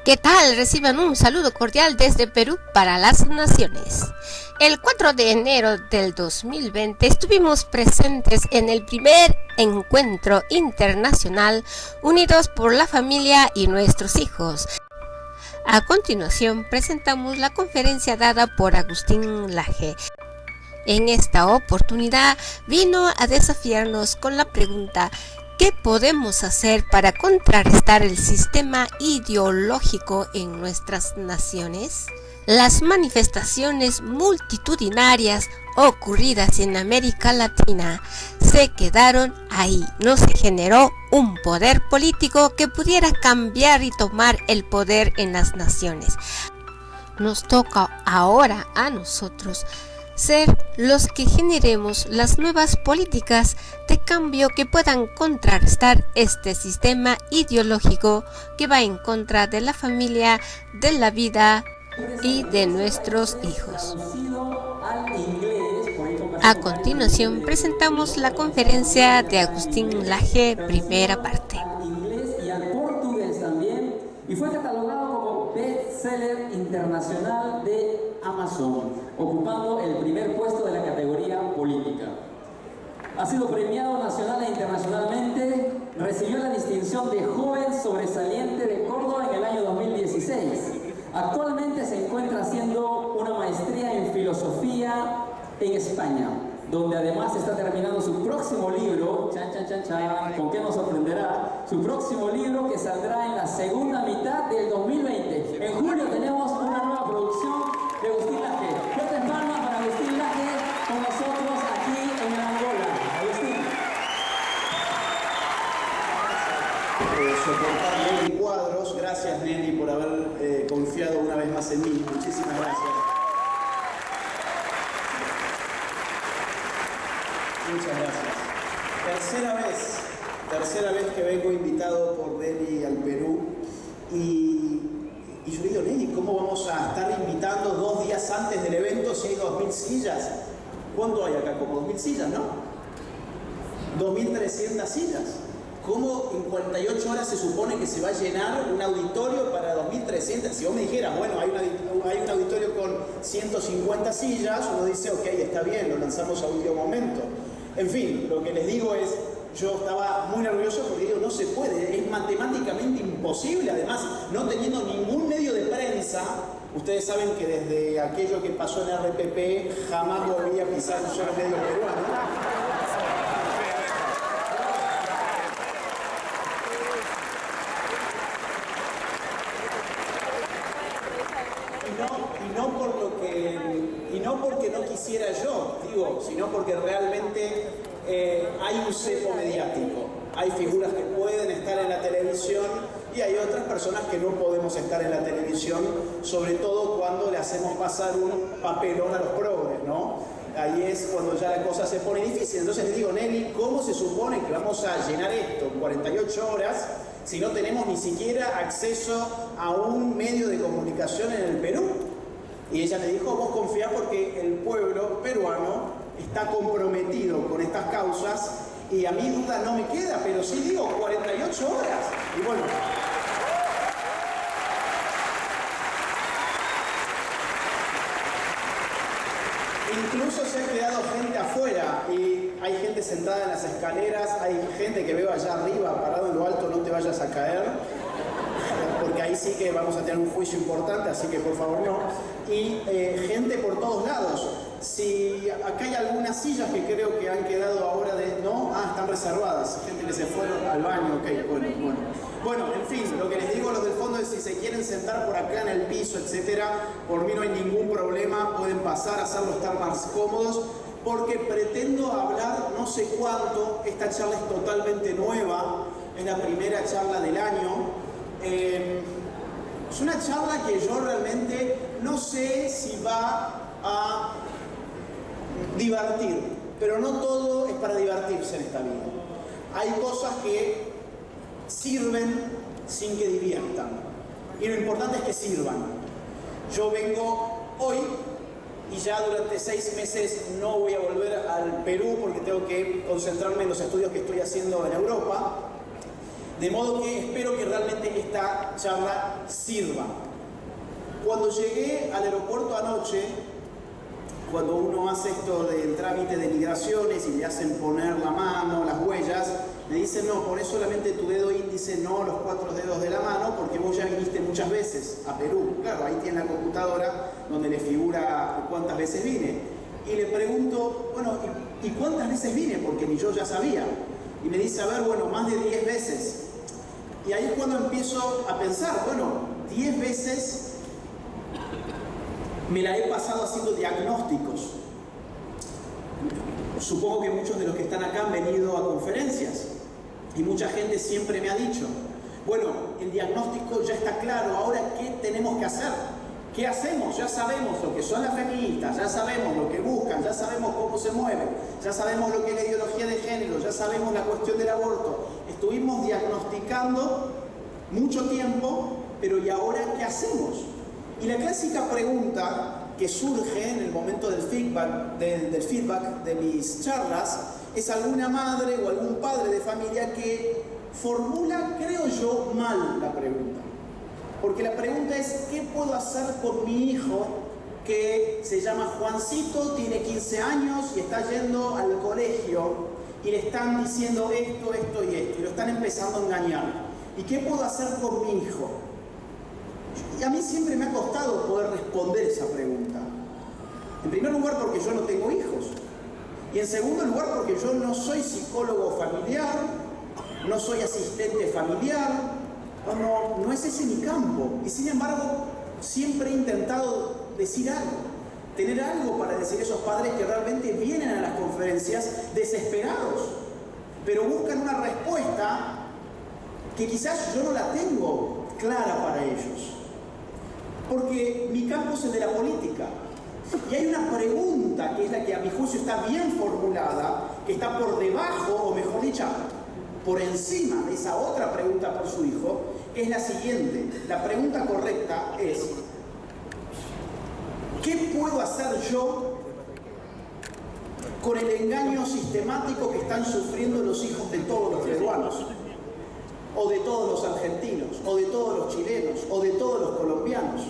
¿Qué tal? Reciban un saludo cordial desde Perú para las naciones. El 4 de enero del 2020 estuvimos presentes en el primer encuentro internacional Unidos por la Familia y Nuestros Hijos. A continuación presentamos la conferencia dada por Agustín Laje. En esta oportunidad vino a desafiarnos con la pregunta: ¿qué podemos hacer para contrarrestar el sistema ideológico en nuestras naciones? Las manifestaciones multitudinarias ocurridas en América Latina se quedaron ahí. No se generó un poder político que pudiera cambiar y tomar el poder en las naciones. Nos toca ahora a nosotros ser los que generemos las nuevas políticas de cambio que puedan contrarrestar este sistema ideológico que va en contra de la familia, de la vida y de nuestros hijos. A continuación presentamos la conferencia de Agustín Laje, primera parte. Al inglés y al portugués también, y fue catalogado como bestseller internacional de Amazon, ocupando el primer puesto de la categoría política. Ha sido premiado nacional e internacionalmente, recibió la distinción de joven sobresaliente de Córdoba en el año 2016. Actualmente se encuentra haciendo una maestría en filosofía en España, donde además está terminando su próximo libro, ¿con qué nos sorprenderá? Su próximo libro que saldrá en la segunda mitad del 2020. En julio tenemos una nueva producción de Agustín Laje. Fuertes palmas para Agustín Laje con nosotros aquí en Angola. Agustín. Soportar Nelly Cuadros. Gracias, Nelly, por haber confiado una vez más en mí. Muchísimas gracias. Muchas gracias. Tercera vez que vengo invitado por Nelly al Perú. Y yo digo, Nelly, ¿cómo vamos a estar invitando 2 días antes del evento si hay 2.000 sillas? ¿Cuánto hay acá? Como 2.000 sillas, ¿no? 2.300 sillas. ¿Cómo en 48 horas se supone que se va a llenar un auditorio para 2.300? Si vos me dijeras, bueno, hay un auditorio con 150 sillas, uno dice, ok, está bien, lo lanzamos a último momento. En fin, lo que les digo es, yo estaba muy nervioso porque digo, no se puede, es matemáticamente imposible, además, no teniendo ningún medio de prensa. Ustedes saben que desde aquello que pasó en RPP jamás volví a pisar un solo medio peruano. Y no porque no quisiera yo, digo, sino porque realmente hay un cepo mediático. Hay figuras que pueden estar en la televisión y hay otras personas que no podemos estar en la televisión, sobre todo cuando le hacemos pasar un papelón a los progres, ¿no? Ahí es cuando ya la cosa se pone difícil. Entonces le digo, Nelly, ¿cómo se supone que vamos a llenar esto en 48 horas si no tenemos ni siquiera acceso a un medio de comunicación en el Perú? Y ella me dijo, vos confía porque el pueblo peruano está comprometido con estas causas y a mí duda no me queda, pero sí digo 48 horas. Y bueno, incluso se ha quedado gente afuera y hay gente sentada en las escaleras, hay gente que veo allá arriba, parado en lo alto, no te vayas a caer, porque ahí sí que vamos a tener un juicio importante, así que por favor no. Y gente por todos lados. Si acá hay algunas sillas que creo que han quedado ahora de... ¿No? Ah, están reservadas. Gente que se fueron al baño, ok, bueno. Bueno, en fin, lo que les digo a los del fondo es si se quieren sentar por acá en el piso, etcétera, por mí no hay ningún problema, pueden pasar, hacerlo estar más cómodos, porque pretendo hablar no sé cuánto. Esta charla es totalmente nueva, es la primera charla del año. Es una charla que yo realmente no sé si va a divertir, pero no todo es para divertirse en esta vida. Hay cosas que sirven sin que diviertan, y lo importante es que sirvan. Yo vengo hoy y ya durante 6 meses no voy a volver al Perú porque tengo que concentrarme en los estudios que estoy haciendo en Europa. De modo que espero que realmente esta charla sirva. Cuando llegué al aeropuerto anoche, cuando uno hace esto del trámite de migraciones y le hacen poner la mano, las huellas, me dicen, no, poné solamente tu dedo índice, no los 4 dedos de la mano, porque vos ya viniste muchas veces a Perú. Claro, ahí tiene la computadora donde le figura cuántas veces vine. Y le pregunto, bueno, ¿y cuántas veces vine? Porque ni yo ya sabía. Y me dice, a ver, bueno, más de 10 veces. Y ahí es cuando empiezo a pensar, bueno, 10 veces me la he pasado haciendo diagnósticos. Supongo que muchos de los que están acá han venido a conferencias y mucha gente siempre me ha dicho, bueno, el diagnóstico ya está claro, ahora ¿qué tenemos que hacer? ¿Qué hacemos? Ya sabemos lo que son las feministas, ya sabemos lo que buscan, ya sabemos cómo se mueven, ya sabemos lo que es la ideología de género, ya sabemos la cuestión del aborto. Estuvimos diagnosticando mucho tiempo, pero ¿y ahora qué hacemos? Y la clásica pregunta que surge en el momento del feedback de mis charlas es alguna madre o algún padre de familia que formula, creo yo, mal la pregunta. Porque la pregunta es, ¿qué puedo hacer por mi hijo que se llama Juancito, tiene 15 años y está yendo al colegio y le están diciendo esto, esto y esto, y lo están empezando a engañar? ¿Y qué puedo hacer por mi hijo? Y a mí siempre me ha costado poder responder esa pregunta. En primer lugar porque yo no tengo hijos. Y en segundo lugar porque yo no soy psicólogo familiar, no soy asistente familiar, no es ese mi campo. Y sin embargo, siempre he intentado decir algo, tener algo para decir a esos padres que realmente vienen a las conferencias desesperados, pero buscan una respuesta que quizás yo no la tengo clara para ellos. Porque mi campo es el de la política. Y hay una pregunta que es la que a mi juicio está bien formulada, que está por debajo, o mejor dicho, por encima de esa otra pregunta por su hijo, que es la siguiente. La pregunta correcta es, ¿qué puedo hacer yo con el engaño sistemático que están sufriendo los hijos de todos los peruanos? O de todos los argentinos, o de todos los chilenos, o de todos los colombianos.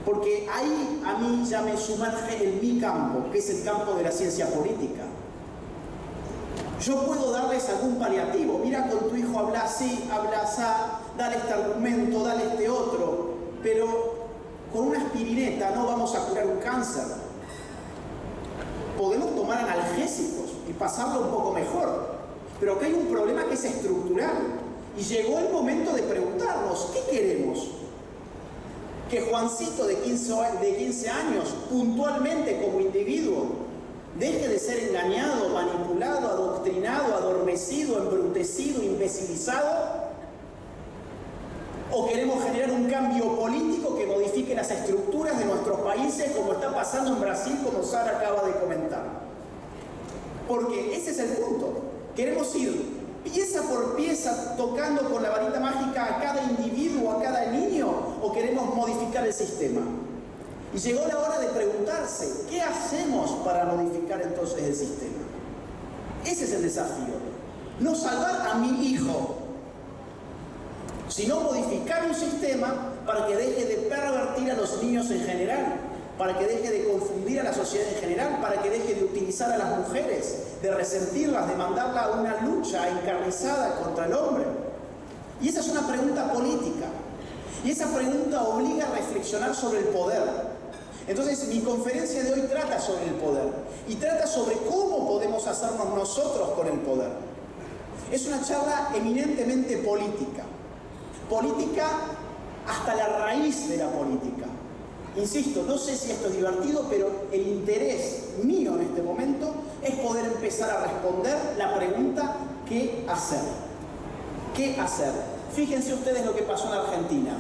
Porque ahí a mí ya me sumerge en mi campo, que es el campo de la ciencia política. Yo puedo darles algún paliativo. Mira, con tu hijo habla así, habla así, dale este argumento, dale este otro. Pero con una aspirineta no vamos a curar un cáncer. Podemos tomar analgésicos y pasarlo un poco mejor. Pero acá hay un problema que es estructural. Y llegó el momento de preguntarnos, ¿qué queremos? ¿Que Juancito de 15 años, puntualmente como individuo, deje de ser engañado, manipulado, adoctrinado, adormecido, embrutecido, imbecilizado? ¿O queremos generar un cambio político que modifique las estructuras de nuestros países, como está pasando en Brasil, como Sara acaba de comentar? Porque ese es el punto. Queremos ir pieza por pieza, tocando con la varita mágica a cada individuo, a cada niño, o queremos modificar el sistema. Y llegó la hora de preguntarse, ¿qué hacemos para modificar entonces el sistema? Ese es el desafío. No salvar a mi hijo, sino modificar un sistema para que deje de pervertir a los niños en general, para que deje de confundir a la sociedad en general, para que deje de utilizar a las mujeres, de resentirlas, de mandarla a una lucha encarnizada contra el hombre. Y esa es una pregunta política. Y esa pregunta obliga a reflexionar sobre el poder. Entonces, mi conferencia de hoy trata sobre el poder. Y trata sobre cómo podemos hacernos nosotros con el poder. Es una charla eminentemente política. Política hasta la raíz de la política. Insisto, no sé si esto es divertido, pero el interés mío en este momento es poder empezar a responder la pregunta ¿qué hacer? ¿Qué hacer? Fíjense ustedes lo que pasó en Argentina.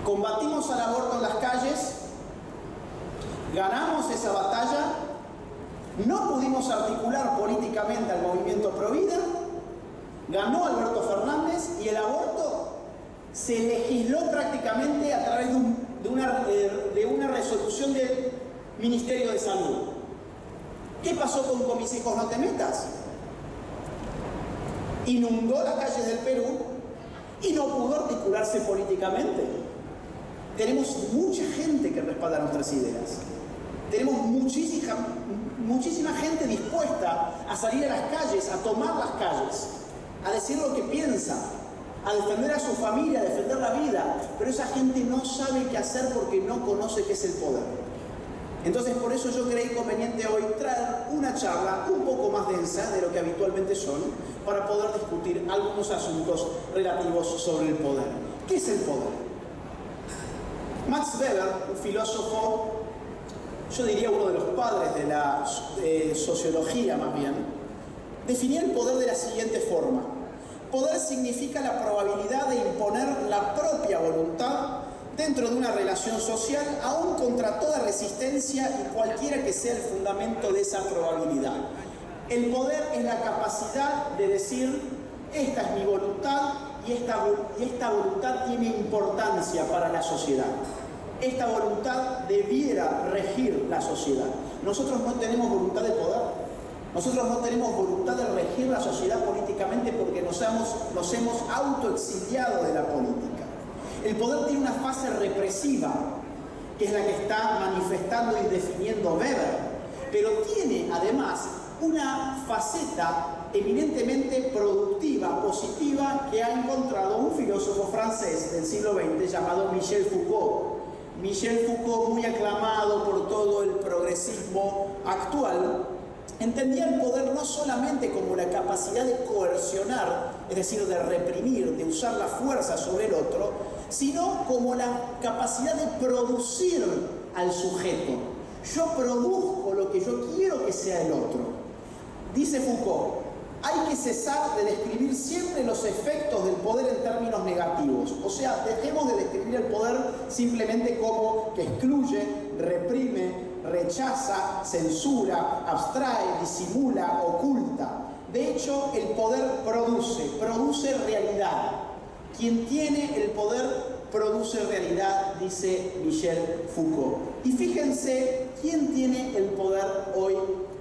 Combatimos al aborto en las calles, ganamos esa batalla, no pudimos articular políticamente al movimiento Provida, ganó Alberto Fernández y el aborto se legisló prácticamente a través de una resolución del Ministerio de Salud. ¿Qué pasó con mis hijos no te metas? inundó las calles del Perú y no pudo articularse políticamente. Tenemos mucha gente que respalda nuestras ideas. Tenemos muchísima gente dispuesta a salir a las calles, a tomar las calles, a decir lo que piensa, a defender a su familia, a defender la vida. Pero esa gente no sabe qué hacer porque no conoce qué es el poder. Entonces, por eso yo creí conveniente hoy traer una charla un poco más densa de lo que habitualmente son, para poder discutir algunos asuntos relativos sobre el poder. ¿Qué es el poder? Max Weber, un filósofo, yo diría uno de los padres de la sociología más bien, definía el poder de la siguiente forma. Poder significa la probabilidad de imponer la propia voluntad dentro de una relación social, aún contra toda resistencia y cualquiera que sea el fundamento de esa probabilidad. El poder es la capacidad de decir, esta es mi voluntad y esta voluntad tiene importancia para la sociedad. Esta voluntad debiera regir la sociedad. Nosotros no tenemos voluntad de poder. Nosotros no tenemos voluntad de regir la sociedad políticamente porque nos hemos autoexiliado de la política. El poder tiene una fase represiva, que es la que está manifestando y definiendo Weber, pero tiene además una faceta eminentemente productiva, positiva, que ha encontrado un filósofo francés del siglo XX llamado Michel Foucault. Michel Foucault, muy aclamado por todo el progresismo actual, entendía el poder no solamente como la capacidad de coercionar, es decir, de reprimir, de usar la fuerza sobre el otro, sino como la capacidad de producir al sujeto. Yo produzco lo que yo quiero que sea el otro. Dice Foucault, hay que cesar de describir siempre los efectos del poder en términos negativos. O sea, dejemos de describir el poder simplemente como que excluye, reprime, rechaza, censura, abstrae, disimula, oculta. De hecho, el poder produce realidad. Quien tiene el poder produce realidad, dice Michel Foucault. Y fíjense quién tiene el poder hoy.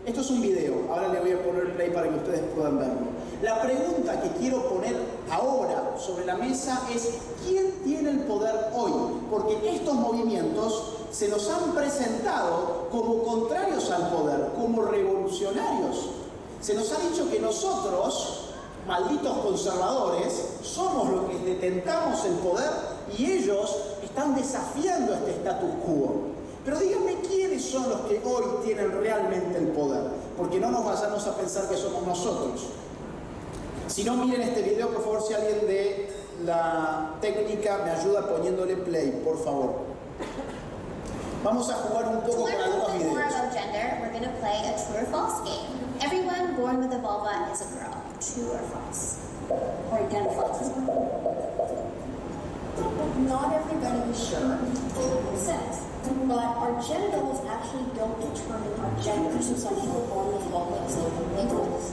Esto es un video, ahora le voy a poner el play para que ustedes puedan verlo. La pregunta que quiero poner ahora sobre la mesa es ¿quién tiene el poder hoy? Porque estos movimientos se nos han presentado como contrarios al poder, como revolucionarios. Se nos ha dicho que nosotros, malditos conservadores, somos los que detentamos el poder y ellos están desafiando este status quo. Pero díganme quiénes son los que hoy tienen realmente el poder, porque no nos vayamos a pensar que somos nosotros. Si no, miren este video, por favor, si alguien de la técnica me ayuda poniéndole play, por favor. Vamos a jugar un poco con algunos videos. We're going to play a true or false game. Everyone born with a vulva is a girl. True or false? Or identifies as a girl. Not everybody is sure sex, but our genitals actually don't determine our gender. So some people born with vulvas and labels.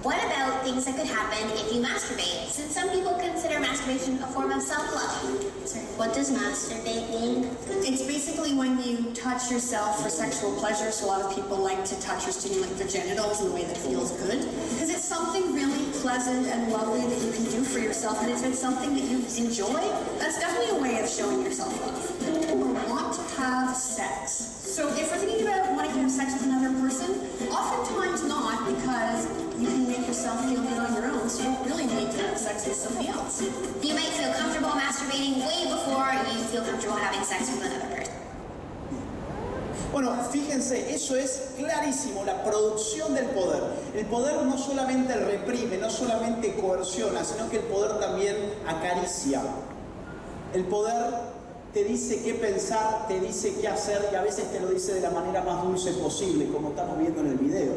What about things that could happen if you masturbate? Since some people consider masturbation a form of self-love. What does masturbate mean? It's basically when you touch yourself for sexual pleasure. So a lot of people like to touch or stimulate their genitals in a way that feels good. Because it's something really pleasant and lovely that you can do for yourself. And if it's something that you enjoy, that's definitely a way of showing yourself love. Or want to have sex. So if we're thinking about wanting to have sex with another person, oftentimes not, because you can make yourself feel good on your own, so you don't really need to have sex with somebody else. You might feel comfortable masturbating way before you feel comfortable having sex with another person. Bueno, fíjense, eso es clarísimo, la producción del poder. El poder no solamente reprime, no solamente coerciona, sino que el poder también acaricia. El poder te dice qué pensar, te dice qué hacer y a veces te lo dice de la manera más dulce posible, como estamos viendo en el video.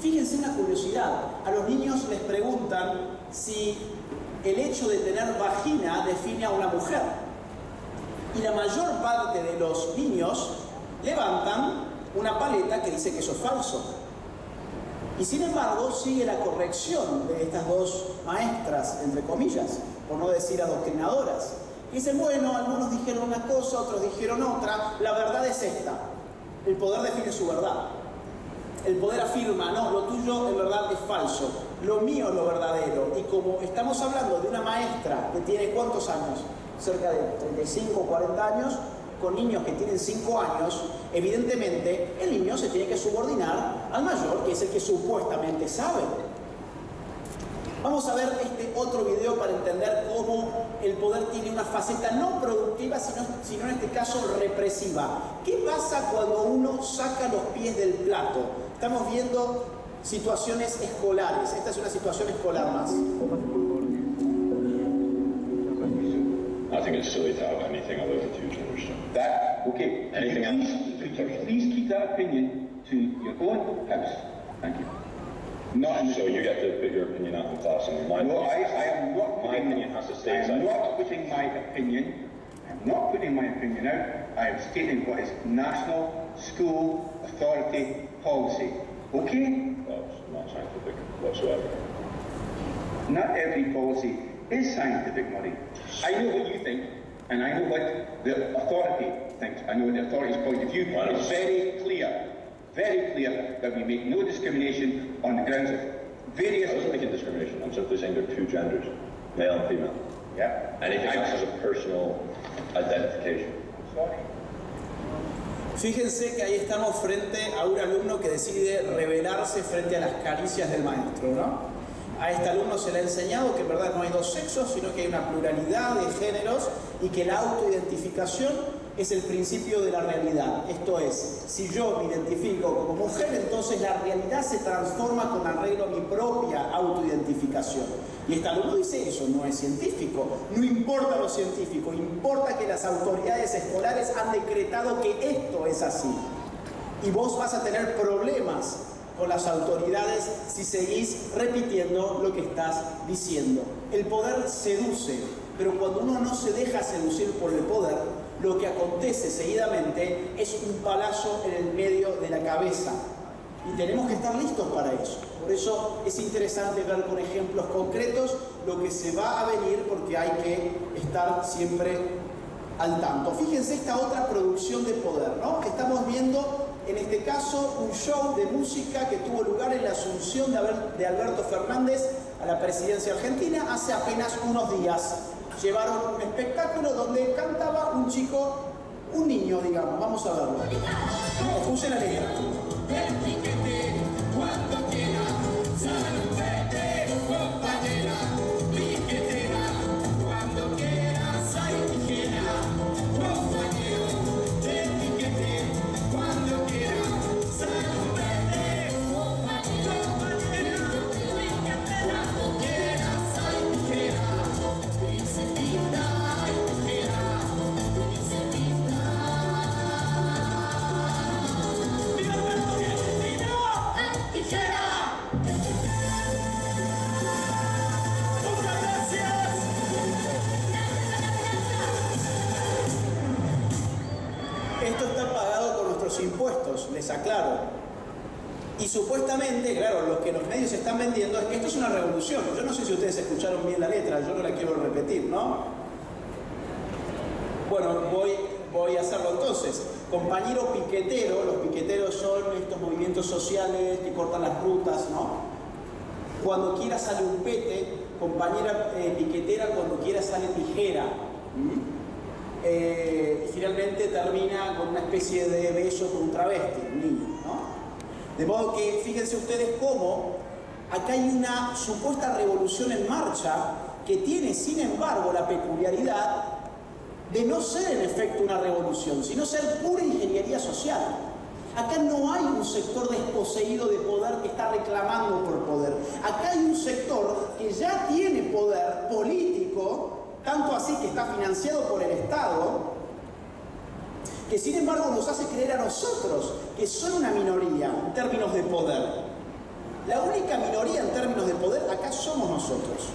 Fíjense una curiosidad, a los niños les preguntan si el hecho de tener vagina define a una mujer. Y la mayor parte de los niños levantan una paleta que dice que eso es falso. Y sin embargo sigue la corrección de estas dos maestras, entre comillas, por no decir adoctrinadoras. Dicen, bueno, algunos dijeron una cosa, otros dijeron otra, la verdad es esta. El poder define su verdad. El poder afirma, no, lo tuyo en verdad es falso. lo mío es lo verdadero. Y como estamos hablando de una maestra que tiene ¿cuántos años? Cerca de 35 o 40 años, con niños que tienen 5 años, evidentemente el niño se tiene que subordinar al mayor, que es el que supuestamente sabe. Vamos a ver este otro video para entender cómo el poder tiene una faceta no productiva, sino en este caso represiva. ¿Qué pasa cuando uno saca los pies del plato? Estamos viendo situaciones escolares. Esta es una situación escolar más. I think it's silly to have anything other than two genders. That, okay. Anything else? Could you please keep that opinion to your own house? Thank you. Not in the So you get to put your opinion out in class, and my No, I am not my putting, opinion has to stay I am inside. not putting my opinion. I'm not putting my opinion out. I am stating what is national school authority policy. Okay? That's not scientific whatsoever. Not every policy is scientific, Murray. I know what you think, and I know what the authority thinks. I know what the authority's point of view is very clear that we make no discrimination on the grounds of various... I wasn't making discrimination. I'm simply saying there are two genders, male and female. Yeah. Anything else is a personal identification. Sorry. Fíjense que ahí estamos frente a un alumno que decide rebelarse frente a las caricias del maestro, ¿no? A este alumno se le ha enseñado que en verdad no hay dos sexos, sino que hay una pluralidad de géneros y que la autoidentificación es el principio de la realidad. Esto es, si yo me identifico como mujer, entonces la realidad se transforma con arreglo a mi propia autoidentificación. Y este alumno dice, eso no es científico. No importa lo científico, importa que las autoridades escolares han decretado que esto es así. Y vos vas a tener problemas con las autoridades si seguís repitiendo lo que estás diciendo. El poder seduce, pero cuando uno no se deja seducir por el poder, lo que acontece seguidamente es un palazo en el medio de la cabeza. Y tenemos que estar listos para eso. Por eso es interesante ver con ejemplos concretos lo que se va a venir, porque hay que estar siempre al tanto. Fíjense esta otra producción de poder, ¿no? Estamos viendo en este caso un show de música que tuvo lugar en la asunción de Alberto Fernández a la presidencia argentina hace apenas unos días. Llevaron un espectáculo donde cantaba un chico, un niño, digamos. Vamos a verlo. Escuchen la letra. Esto está pagado con nuestros impuestos, les aclaro. Y supuestamente, claro, lo que los medios están vendiendo es que esto es una revolución. Yo no sé si ustedes escucharon bien la letra, yo no la quiero repetir, ¿no? Bueno, voy a hacerlo entonces. Compañero piquetero, los piqueteros son estos movimientos sociales que cortan las rutas, ¿no? Cuando quiera sale un pete, compañera piquetera, cuando quiera sale tijera. Y finalmente termina con una especie de beso con un travesti, un niño, ¿no? De modo que fíjense ustedes cómo acá hay una supuesta revolución en marcha que tiene, sin embargo, la peculiaridad de no ser en efecto una revolución, sino ser pura ingeniería social. Acá no hay un sector desposeído de poder que está reclamando por poder. Acá hay un sector que ya tiene poder político, tanto así que está financiado por el Estado, que sin embargo nos hace creer a nosotros que son una minoría en términos de poder. La única minoría en términos de poder acá somos nosotros,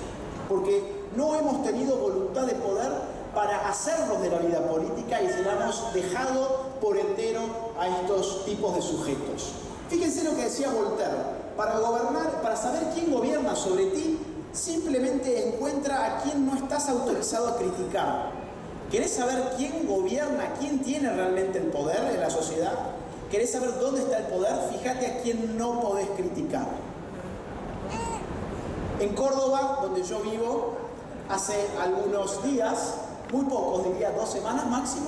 porque no hemos tenido voluntad de poder para hacernos de la vida política y se la hemos dejado por entero a estos tipos de sujetos. Fíjense lo que decía Voltaire: para gobernar, para saber quién gobierna sobre ti, simplemente encuentra a quien no estás autorizado a criticar. ¿Querés saber quién gobierna, quién tiene realmente el poder en la sociedad? ¿Querés saber dónde está el poder? Fíjate a quién no podés criticar. En Córdoba, donde yo vivo, hace algunos días, muy pocos, diría 2 semanas máximo,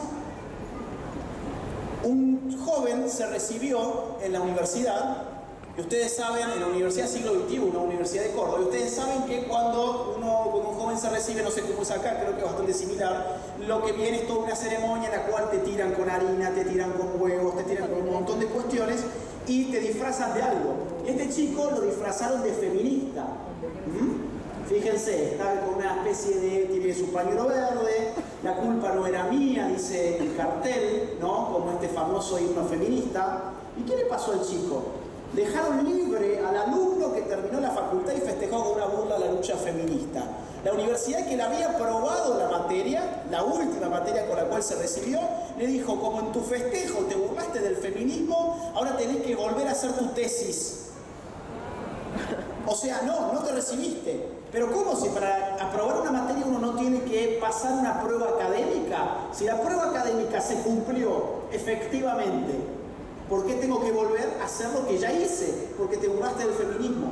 un joven se recibió en la universidad, y ustedes saben, en la Universidad Siglo XXI, una universidad de Córdoba, y ustedes saben que cuando un joven se recibe, no sé cómo es acá, creo que es bastante similar, lo que viene es toda una ceremonia en la cual te tiran con harina, te tiran con huevos, te tiran con un montón de cuestiones y te disfrazan de algo. Este chico lo disfrazaron de feminista. Fíjense, estaba con una especie de, tiene su pañuelo verde, la culpa no era mía, dice el cartel, ¿no? Como este famoso himno feminista. ¿Y qué le pasó al chico? Dejaron libre al alumno que terminó la facultad y festejó con una burla a la lucha feminista. La universidad que le había aprobado la materia, la última materia con la cual se recibió, le dijo, como en tu festejo te burlaste del feminismo, ahora tenés que volver a hacer tu tesis. O sea, no te recibiste. Pero ¿cómo si para aprobar una materia uno no tiene que pasar una prueba académica? Si la prueba académica se cumplió efectivamente, ¿por qué tengo que volver a hacer lo que ya hice? Porque te burlaste del feminismo.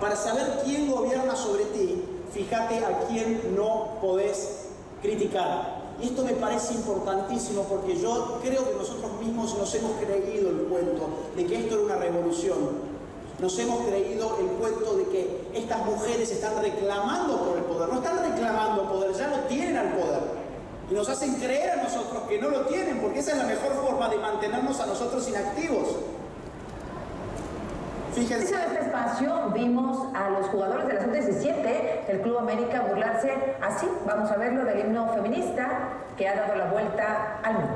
Para saber quién gobierna sobre ti, fíjate a quién no podés criticar. Y esto me parece importantísimo porque yo creo que nosotros mismos nos hemos creído el cuento de que esto era una revolución. Nos hemos creído el cuento de que estas mujeres están reclamando por el poder. No están reclamando poder, ya lo tienen al poder. Y nos hacen creer a nosotros que no lo tienen, porque esa es la mejor forma de mantenernos a nosotros inactivos. Fíjense. En este espacio vimos a los jugadores de la Sub-17 del Club América burlarse así, vamos a verlo, del himno feminista que ha dado la vuelta al mundo.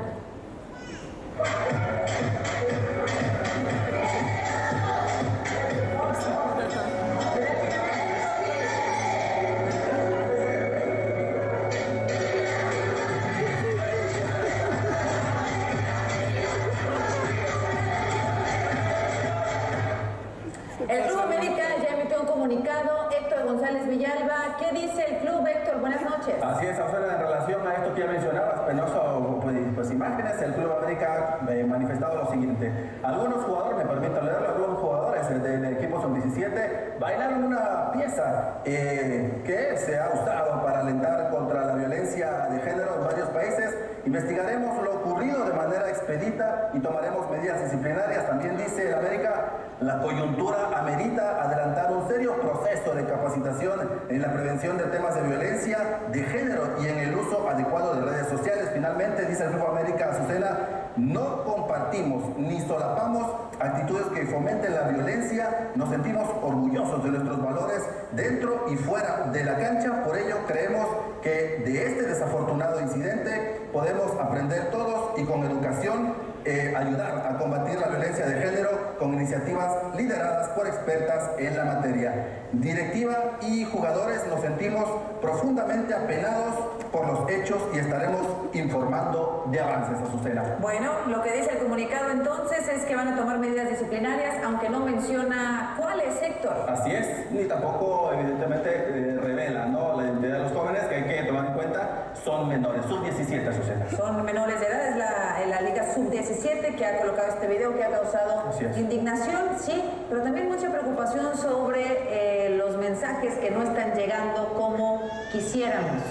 El Club América ya emitió un comunicado. Héctor González Villalba, ¿qué dice el club, Héctor? Buenas noches. Así es, Azuela, en relación a esto que ya mencionabas, penoso, pues imágenes, el Club América ha manifestado lo siguiente. Algunos jugadores, me permito leerlo, algunos jugadores del equipo Sub-17 bailaron una pieza que se ha usado para alentar contra la violencia de género en varios países. Investigaremos lo ocurrido de manera expedita y tomaremos medidas disciplinarias. También dice el América, la coyuntura amerita adelantar un serio proceso de capacitación en la prevención de temas de violencia de género y en el uso adecuado de redes sociales. Finalmente, dice el Club América, Azucena, no compartimos ni solapamos actitudes que fomenten la violencia. Nos sentimos orgullosos de nuestros valores dentro y fuera de la cancha. Por ello, creemos que de este desafortunado incidente podemos aprender todos y con educación ayudar a combatir la violencia de género con iniciativas lideradas por expertas en la materia. Directiva y jugadores nos sentimos profundamente apenados por los hechos y estaremos informando de avances, Azucena. Bueno, lo que dice el comunicado entonces es que van a tomar medidas disciplinarias, aunque no menciona cuáles, Héctor. Así es, ni tampoco evidentemente revela, ¿no?, la identidad de los jóvenes, que hay que tomar en cuenta, son menores, sub-17, Azucena. Son menores de edad, es la Liga Sub-17 que ha colocado este video que ha causado indignación, sí, pero también mucha preocupación sobre los mensajes que no están llegando como quisiéramos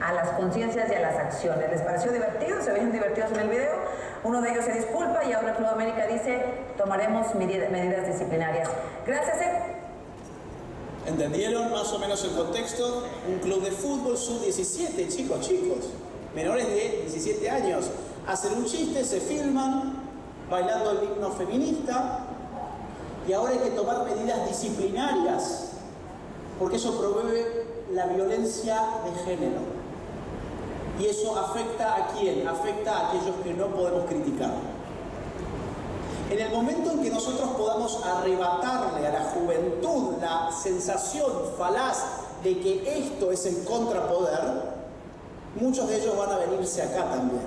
a las conciencias y a las acciones. ¿Les pareció divertido? ¿Se veían divertidos en el video? Uno de ellos se disculpa y ahora el Club América dice, tomaremos medidas disciplinarias. Gracias, ¿Entendieron más o menos el contexto? Un club de fútbol sub-17, chicos, menores de 17 años, hacen un chiste, se filman bailando el himno feminista y ahora hay que tomar medidas disciplinarias porque eso promueve la violencia de género. Y eso afecta ¿a quién? Afecta a aquellos que no podemos criticar. En el momento en que nosotros podamos arrebatarle a la juventud la sensación falaz de que esto es el contrapoder, muchos de ellos van a venirse acá también.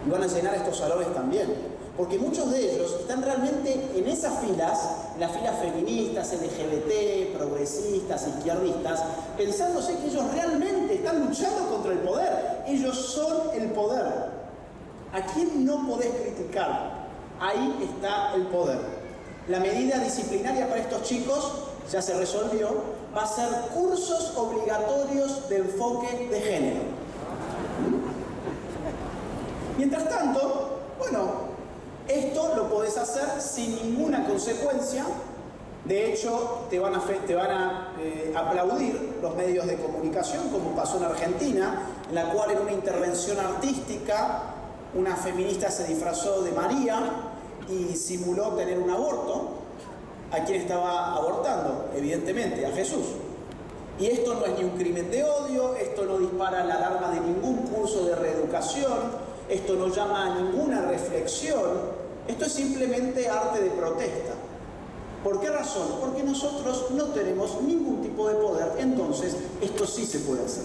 Y van a llenar estos salones también. Porque muchos de ellos están realmente en esas filas, en las filas feministas, LGBT, progresistas, izquierdistas, pensándose que ellos realmente están luchando contra el poder. Ellos son el poder. ¿A quién no podés criticar? Ahí está el poder. La medida disciplinaria para estos chicos ya se resolvió, va a ser cursos obligatorios de enfoque de género. Mientras tanto, bueno, esto lo podés hacer sin ninguna consecuencia. De hecho, te van a aplaudir los medios de comunicación, como pasó en Argentina, en la cual en una intervención artística una feminista se disfrazó de María y simuló tener un aborto. ¿A quién estaba abortando? Evidentemente, a Jesús. Y esto no es ni un crimen de odio, esto no dispara la alarma de ningún curso de reeducación, esto no llama a ninguna reflexión, esto es simplemente arte de protesta. ¿Por qué razón? Porque nosotros no tenemos ningún tipo de poder, entonces esto sí se puede hacer.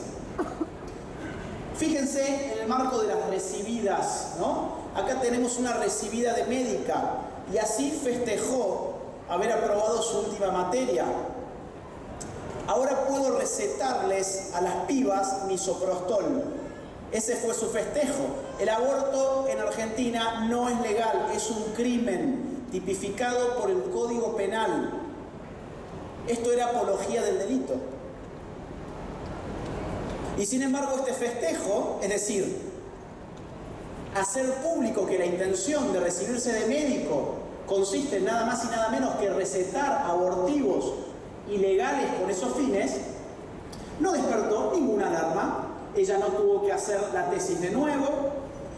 Fíjense en el marco de las recibidas, ¿no? Acá tenemos una recibida de médica y así festejó haber aprobado su última materia. Ahora puedo recetarles a las pibas misoprostol. Ese fue su festejo. El aborto en Argentina no es legal, es un crimen tipificado por el Código Penal. Esto era apología del delito. Y sin embargo este festejo, es decir, hacer público que la intención de recibirse de médico consiste en nada más y nada menos que recetar abortivos ilegales con esos fines, no despertó ninguna alarma. Ella no tuvo que hacer la tesis de nuevo,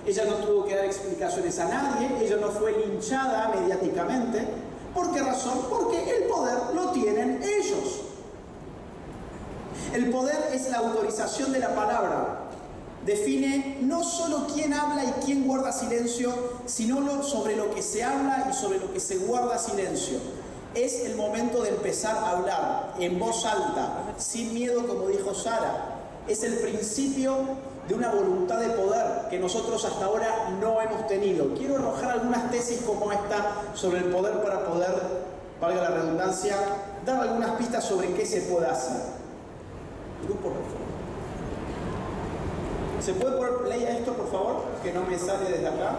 ella no tuvo que dar explicaciones a nadie, ella no fue linchada mediáticamente. ¿Por qué razón? Porque el poder lo tienen ellos. El poder es la autorización de la palabra. Define no solo quién habla y quién guarda silencio, sino sobre lo que se habla y sobre lo que se guarda silencio. Es el momento de empezar a hablar en voz alta, sin miedo, como dijo Sara. Es el principio de una voluntad de poder que nosotros hasta ahora no hemos tenido. Quiero arrojar algunas tesis como esta sobre el poder para poder, valga la redundancia, dar algunas pistas sobre qué se puede hacer. Grupo, por favor. ¿Se puede poner play a esto, por favor? Que no me sale desde acá.